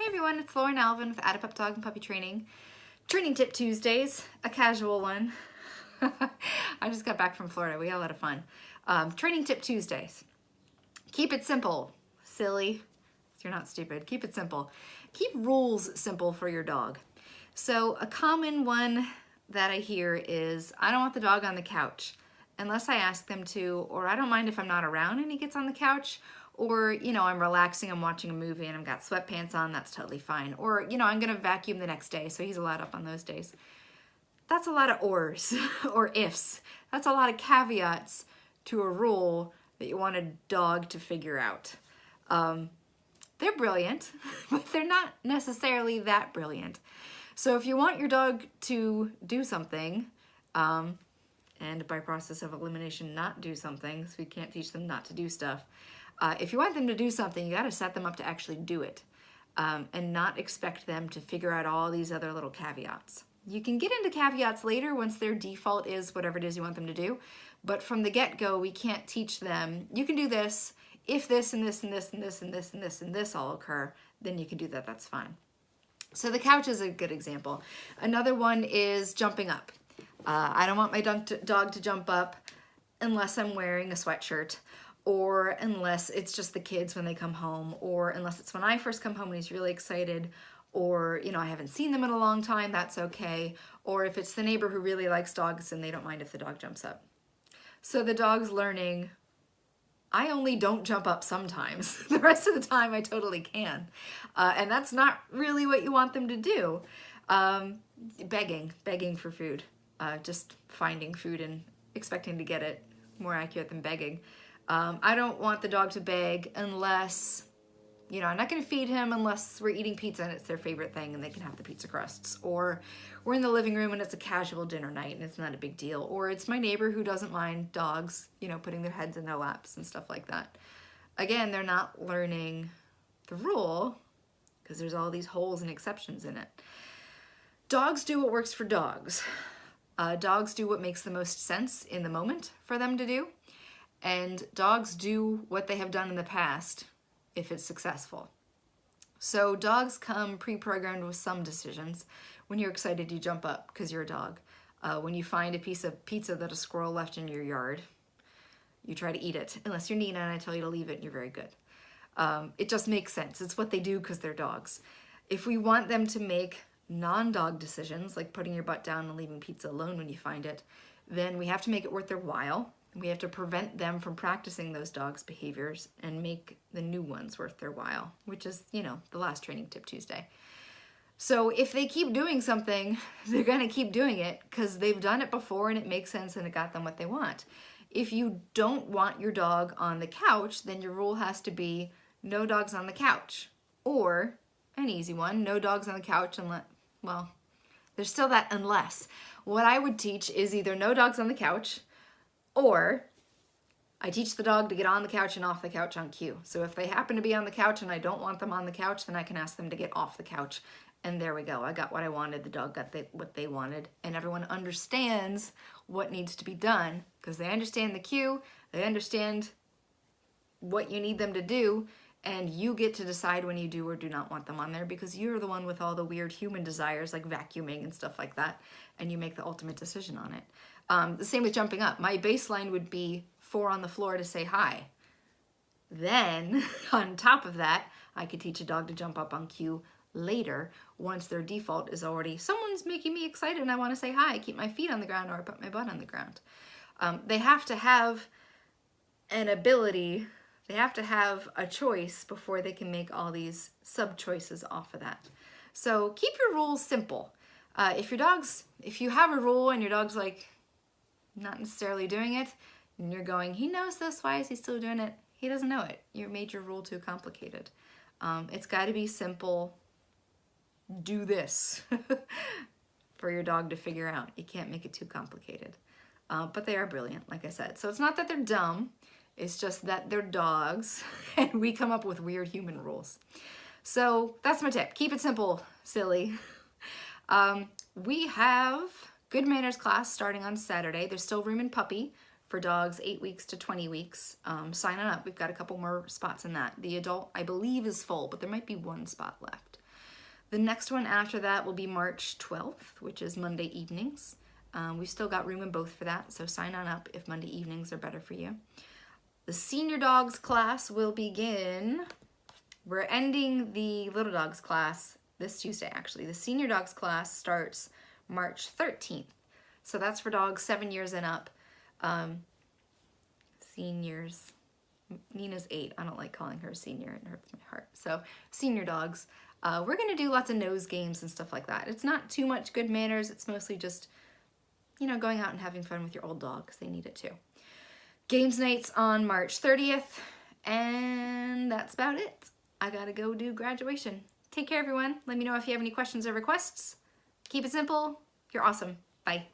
everyone, it's Lauren Alvin with Add-A-Pup Dog and Puppy Training. Training Tip Tuesdays, a casual one. I just got back from Florida, we had a lot of fun. Training Tip Tuesdays. Keep it simple, silly. You're not stupid, keep it simple. Keep rules simple for your dog. So a common one that I hear is, I don't want the dog on the couch unless I ask them to, or I don't mind if I'm not around and he gets on the couch, or, you know, I'm relaxing, I'm watching a movie and I've got sweatpants on, that's totally fine. Or, you know, I'm gonna vacuum the next day, so he's allowed up on those days. That's a lot of ors or ifs. That's a lot of caveats to a rule that you want a dog to figure out. They're brilliant, but they're not necessarily that brilliant. So if you want your dog to do something, and by process of elimination not do something, so we can't teach them not to do stuff, if you want them to do something, you gotta set them up to actually do it, and not expect them to figure out all these other little caveats. You can get into caveats later once their default is whatever it is you want them to do, but from the get-go, we can't teach them, you can do this, if this and this and this and this and this and this and this all occur, then you can do that, that's fine. So the couch is a good example. Another one is jumping up. I don't want my dog to jump up unless I'm wearing a sweatshirt, or unless it's just the kids when they come home, or unless it's when I first come home and he's really excited, or, you know, I haven't seen them in a long time, that's okay. Or if it's the neighbor who really likes dogs and they don't mind if the dog jumps up. So the dog's learning, I only don't jump up sometimes. The rest of the time I totally can. And that's not really what you want them to do. Begging for food. Just finding food and expecting to get it, more accurate than begging. I don't want the dog to beg unless, you know, I'm not gonna feed him unless we're eating pizza and it's their favorite thing and they can have the pizza crusts. Or we're in the living room and it's a casual dinner night and it's not a big deal. Or it's my neighbor who doesn't mind dogs, you know, putting their heads in their laps and stuff like that. Again, they're not learning the rule because there's all these holes and exceptions in it. Dogs do what works for dogs. Dogs do what makes the most sense in the moment for them to do. And dogs do what they have done in the past if it's successful. So dogs come pre-programmed with some decisions. When you're excited, you jump up because you're a dog. When you find a piece of pizza that a squirrel left in your yard, you try to eat it. Unless you're Nina and I tell you to leave it and you're very good. It just makes sense. It's what they do because they're dogs. If we want them to make non-dog decisions, like putting your butt down and leaving pizza alone when you find it, then we have to make it worth their while. We have to prevent them from practicing those dogs' behaviors and make the new ones worth their while, which is, you know, the last Training Tip Tuesday. So if they keep doing something, they're gonna keep doing it because they've done it before and it makes sense and it got them what they want. If you don't want your dog on the couch, then your rule has to be no dogs on the couch. Or, an easy one, no dogs on the couch unless, well, there's still that unless. What I would teach is either no dogs on the couch, or I teach the dog to get on the couch and off the couch on cue. So if they happen to be on the couch and I don't want them on the couch, then I can ask them to get off the couch. And there we go. I got what I wanted. The dog got what they wanted. And everyone understands what needs to be done because they understand the cue. They understand what you need them to do. And you get to decide when you do or do not want them on there because you're the one with all the weird human desires like vacuuming and stuff like that. And you make the ultimate decision on it. The same with jumping up. My baseline would be 4 on the floor to say hi. Then, on top of that, I could teach a dog to jump up on cue later once their default is already, someone's making me excited and I want to say hi, I keep my feet on the ground or I put my butt on the ground. They have to have an ability, they have to have a choice before they can make all these sub-choices off of that. So keep your rules simple. If you have a rule and your dog's like, not necessarily doing it, and you're going, he knows this, why is he still doing it? He doesn't know it. You made your rule too complicated. It's got to be simple, do this, for your dog to figure out. You can't make it too complicated. But they are brilliant, like I said. So it's not that they're dumb, it's just that they're dogs, and we come up with weird human rules. So that's my tip. Keep it simple, silly. We have Good Manners class starting on Saturday. There's still room in puppy for dogs 8 weeks to 20 weeks. Sign on up. We've got a couple more spots in that. The adult, I believe, is full, but there might be one spot left. The next one after that will be March 12th, which is Monday evenings. We've still got room in both for that, so sign on up if Monday evenings are better for you. The senior dogs class will begin. We're ending the little dogs class this Tuesday, actually. The senior dogs class starts March 13th. So that's for dogs 7 years and up. Seniors. Nina's 8. I don't like calling her a senior. It hurts my heart. So senior dogs. We're going to do lots of nose games and stuff like that. It's not too much good manners. It's mostly just, you know, going out and having fun with your old dog because they need it too. Games nights on March 30th. And that's about it. I gotta go do graduation. Take care, everyone. Let me know if you have any questions or requests. Keep it simple. You're awesome. Bye.